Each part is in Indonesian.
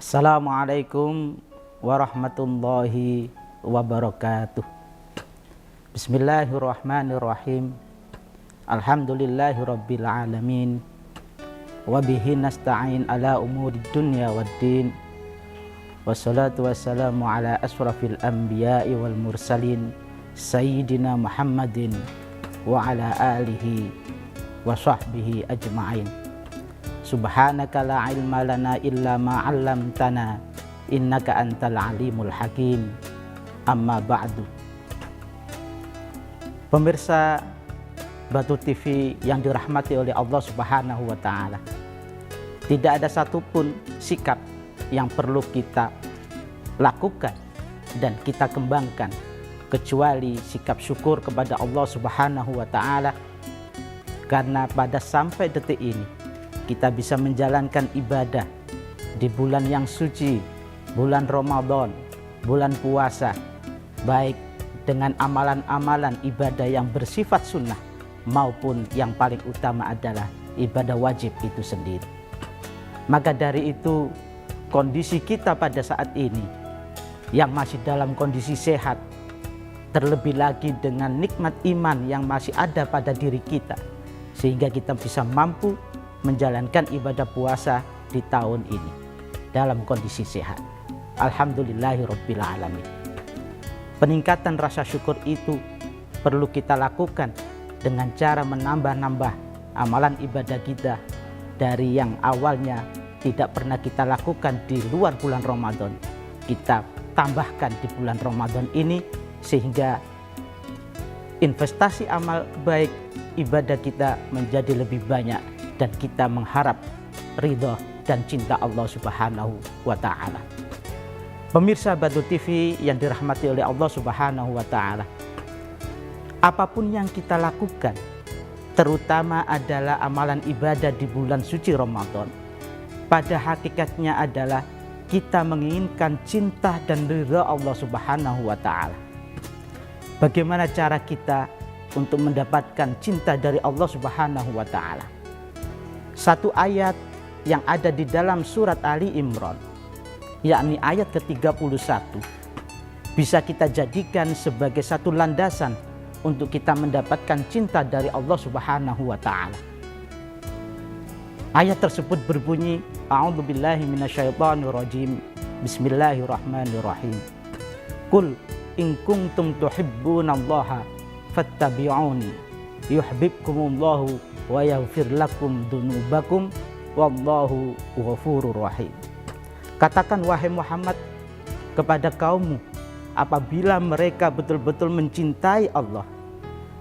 Assalamualaikum warahmatullahi wabarakatuh. Bismillahirrahmanirrahim. Alhamdulillahirabbil alamin. Wa bihi nasta'in ala umurid dunya waddin. Wassalatu wassalamu ala asrafil anbiya'i wal mursalin sayyidina Muhammadin wa ala alihi wa sahbihi ajma'in. Subhanaka la ilma lana illa ma 'allamtana innaka antal alimul hakim. Amma ba'du. Pemirsa Batu TV yang dirahmati oleh Allah Subhanahu wa taala, tidak ada satupun sikap yang perlu kita lakukan dan kita kembangkan kecuali sikap syukur kepada Allah Subhanahu wa taala, karena pada sampai detik ini kita bisa menjalankan ibadah di bulan yang suci, bulan Ramadan, bulan puasa, baik dengan amalan-amalan ibadah yang bersifat sunnah maupun yang paling utama adalah ibadah wajib itu sendiri. Maka dari itu, kondisi kita pada saat ini yang masih dalam kondisi sehat, terlebih lagi dengan nikmat iman yang masih ada pada diri kita, sehingga kita bisa mampu menjalankan ibadah puasa di tahun ini dalam kondisi sehat. Alhamdulillahirabbil alamin. Peningkatan rasa syukur itu perlu kita lakukan dengan cara menambah-nambah amalan ibadah kita dari yang awalnya tidak pernah kita lakukan di luar bulan Ramadan. Kita tambahkan di bulan Ramadan ini sehingga investasi amal baik ibadah kita menjadi lebih banyak dan kita mengharap ridha dan cinta Allah Subhanahu wa taala. Pemirsa Batu TV yang dirahmati oleh Allah Subhanahu wa taala, apapun yang kita lakukan, terutama adalah amalan ibadah di bulan suci Ramadan, pada hakikatnya adalah kita menginginkan cinta dan ridha Allah Subhanahu wa taala. Bagaimana cara kita untuk mendapatkan cinta dari Allah Subhanahu wa taala? Satu ayat yang ada di dalam surat Ali Imran, yakni ayat ke-31, bisa kita jadikan sebagai satu landasan untuk kita mendapatkan cinta dari Allah Subhanahu wa taala. Ayat tersebut berbunyi, A'udzubillahi minasyaitonirrajim. Bismillahirrahmanirrahim. Qul in kuntum tuhibbunallaha fattabi'uni yuhibbukumullahu wa yaghfir lakum dunubakum wallahu ghafurur rahim. Katakan wahai Muhammad kepada kaummu, apabila mereka betul-betul mencintai Allah,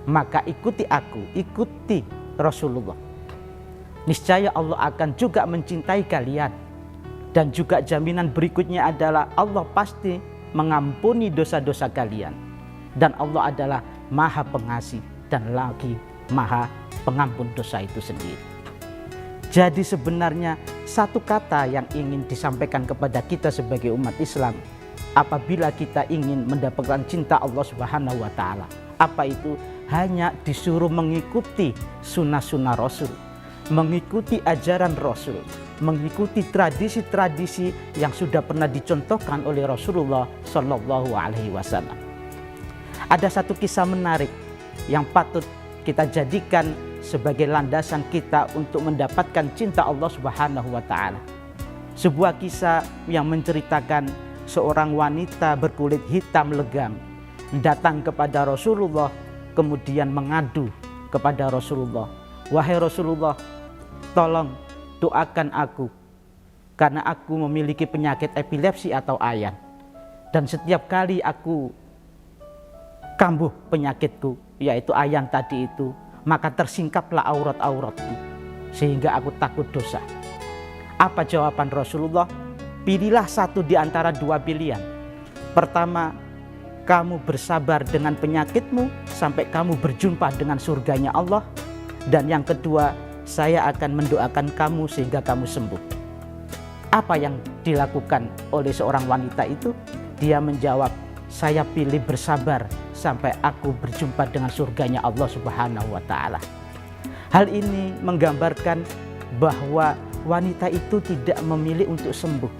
maka ikuti aku, ikuti Rasulullah. Niscaya Allah akan juga mencintai kalian. Dan juga jaminan berikutnya adalah Allah pasti mengampuni dosa-dosa kalian. Dan Allah adalah Maha Pengasih dan lagi Maha Pengampun dosa itu sendiri. Jadi sebenarnya satu kata yang ingin disampaikan kepada kita sebagai umat Islam, apabila kita ingin mendapatkan cinta Allah Subhanahu wa taala, apa itu? Hanya disuruh mengikuti sunnah-sunnah Rasul, mengikuti ajaran Rasul, mengikuti tradisi-tradisi yang sudah pernah dicontohkan oleh Rasulullah Shallallahu Alaihi Wasallam. Ada satu kisah menarik yang patut kita jadikan sebagai landasan kita untuk mendapatkan cinta Allah Subhanahu wa taala. Sebuah kisah yang menceritakan seorang wanita berkulit hitam legam datang kepada Rasulullah, kemudian mengadu kepada Rasulullah, "Wahai Rasulullah, tolong doakan aku karena aku memiliki penyakit epilepsi atau ayan. Dan setiap kali aku kambuh penyakitku, yaitu ayan tadi itu, maka tersingkaplah aurat-auratku sehingga aku takut dosa." Apa jawaban Rasulullah? Pilihlah satu di antara dua pilihan. Pertama, kamu bersabar dengan penyakitmu sampai kamu berjumpa dengan surganya Allah. Dan yang kedua, saya akan mendoakan kamu sehingga kamu sembuh. Apa yang dilakukan oleh seorang wanita itu? Dia menjawab, saya pilih bersabar sampai aku berjumpa dengan surganya Allah Subhanahu wa taala. Hal ini menggambarkan bahwa wanita itu tidak memilih untuk sembuh,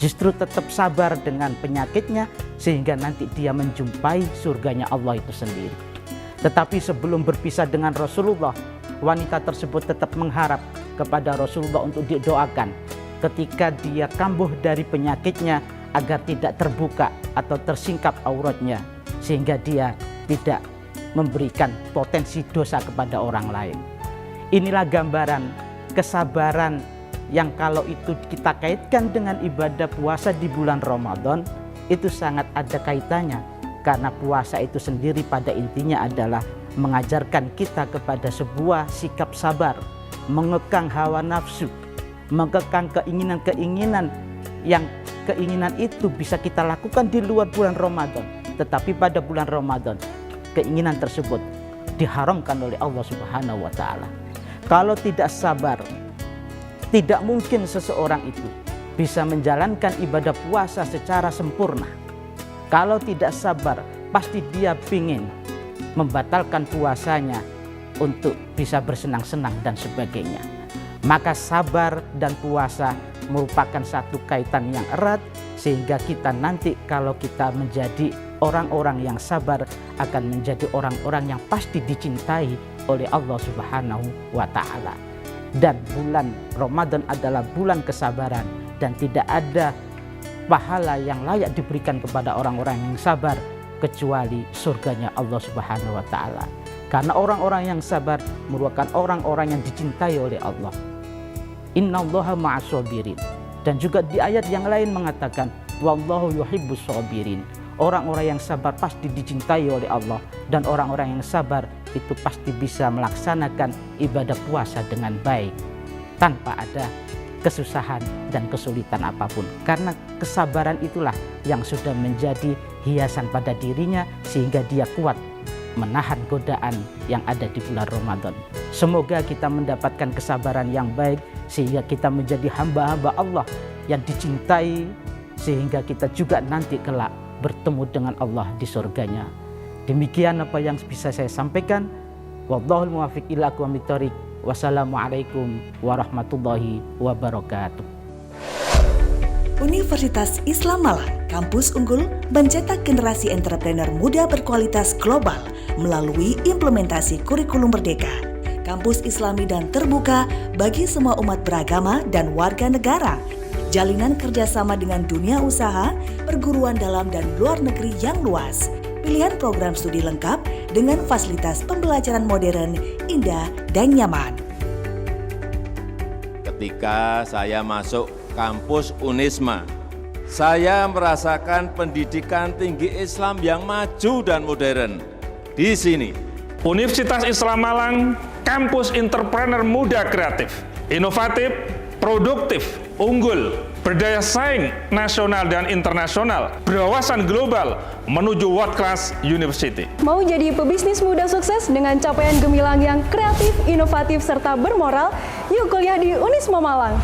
justru tetap sabar dengan penyakitnya sehingga nanti dia menjumpai surganya Allah itu sendiri. Tetapi sebelum berpisah dengan Rasulullah, wanita tersebut tetap mengharap kepada Rasulullah untuk didoakan ketika dia kambuh dari penyakitnya agar tidak terbuka atau tersingkap auratnya sehingga dia tidak memberikan potensi dosa kepada orang lain. Inilah gambaran kesabaran yang kalau itu kita kaitkan dengan ibadah puasa di bulan Ramadan, itu sangat ada kaitannya. Karena puasa itu sendiri pada intinya adalah mengajarkan kita kepada sebuah sikap sabar, mengekang hawa nafsu, mengekang keinginan-keinginan yang keinginan itu bisa kita lakukan di luar bulan Ramadan. Tetapi pada bulan Ramadan, keinginan tersebut diharamkan oleh Allah Subhanahu wa Ta'ala. Kalau tidak sabar, tidak mungkin seseorang itu bisa menjalankan ibadah puasa secara sempurna. Kalau tidak sabar, pasti dia ingin membatalkan puasanya untuk bisa bersenang-senang dan sebagainya. Maka sabar dan puasa merupakan satu kaitan yang erat, sehingga kita nanti kalau kita menjadi orang-orang yang sabar akan menjadi orang-orang yang pasti dicintai oleh Allah Subhanahu wa Ta'ala. Dan bulan Ramadan adalah bulan kesabaran, dan tidak ada pahala yang layak diberikan kepada orang-orang yang sabar kecuali surganya Allah Subhanahu wa Ta'ala. Karena orang-orang yang sabar merupakan orang-orang yang dicintai oleh Allah. Innallaha ma'as sabirin. Dan juga di ayat yang lain mengatakan wallahu yuhibbus sabirin. Orang-orang yang sabar pasti dicintai oleh Allah, dan orang-orang yang sabar itu pasti bisa melaksanakan ibadah puasa dengan baik tanpa ada kesusahan dan kesulitan apapun. Karena kesabaran itulah yang sudah menjadi hiasan pada dirinya sehingga dia kuat menahan godaan yang ada di bulan Ramadan. Semoga kita mendapatkan kesabaran yang baik sehingga kita menjadi hamba-hamba Allah yang dicintai, sehingga kita juga nanti kelak bertemu dengan Allah di surganya. Demikian apa yang bisa saya sampaikan. Wallahul muwaffiq ila aqwamit thoriq. Wassalamualaikum warahmatullahi wabarakatuh. Universitas Islam Malang, kampus unggul mencetak generasi entrepreneur muda berkualitas global melalui implementasi kurikulum merdeka. Kampus Islami dan terbuka bagi semua umat beragama dan warga negara. Jalinan kerjasama dengan dunia usaha, perguruan dalam dan luar negeri yang luas. Pilihan program studi lengkap dengan fasilitas pembelajaran modern, indah, dan nyaman. Ketika saya masuk kampus Unisma, saya merasakan pendidikan tinggi Islam yang maju dan modern. Di sini, Universitas Islam Malang, kampus entrepreneur muda kreatif, inovatif, produktif, unggul, berdaya saing nasional dan internasional, berwawasan global menuju world class university. Mau jadi pebisnis muda sukses dengan capaian gemilang yang kreatif, inovatif, serta bermoral? Yuk kuliah di Unisma Malang.